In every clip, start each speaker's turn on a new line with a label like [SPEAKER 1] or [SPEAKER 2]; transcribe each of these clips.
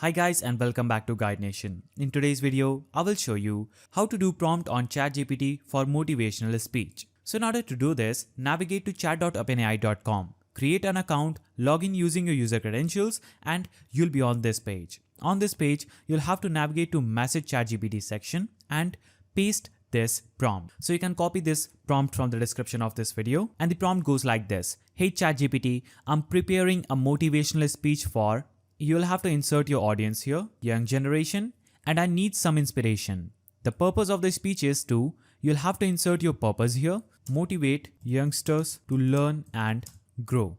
[SPEAKER 1] Hi guys and welcome back to Guide Nation. In today's video, I will show you how to do prompt on ChatGPT for motivational speech. So in order to do this, navigate to chat.openai.com, create an account, log in using your user credentials and you'll be on this page. On this page, you'll have to navigate to message ChatGPT section and paste this prompt. So you can copy this prompt from the description of this video and the prompt goes like this. Hey ChatGPT, I'm preparing a motivational speech for. You'll have to insert your audience here, young generation, and I need some inspiration. The purpose of the speech is you'll have to insert your purpose here, motivate youngsters to learn and grow.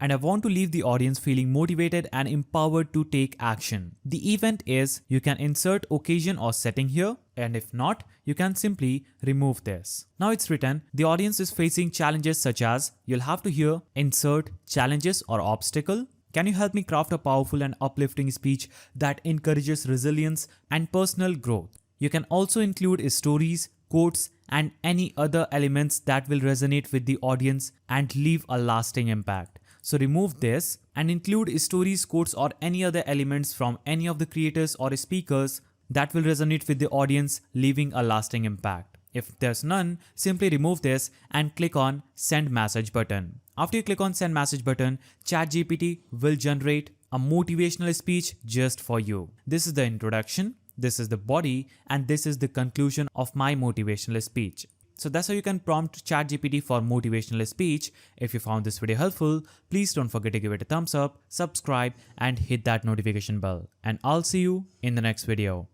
[SPEAKER 1] And I want to leave the audience feeling motivated and empowered to take action. The event is you can insert occasion or setting here, and if not, you can simply remove this. Now it's written, the audience is facing challenges such as, you'll have to here insert challenges or obstacle. Can you help me craft a powerful and uplifting speech that encourages resilience and personal growth? You can also include stories, quotes, and any other elements that will resonate with the audience and leave a lasting impact. So remove this and include stories, quotes, or any other elements from any of the creators or speakers that will resonate with the audience, leaving a lasting impact. If there's none, simply remove this and click on Send Message button. After you click on Send Message button, ChatGPT will generate a motivational speech just for you. This is the introduction, this is the body, and this is the conclusion of my motivational speech. So that's how you can prompt ChatGPT for motivational speech. If you found this video helpful, please don't forget to give it a thumbs up, subscribe, and hit that notification bell. And I'll see you in the next video.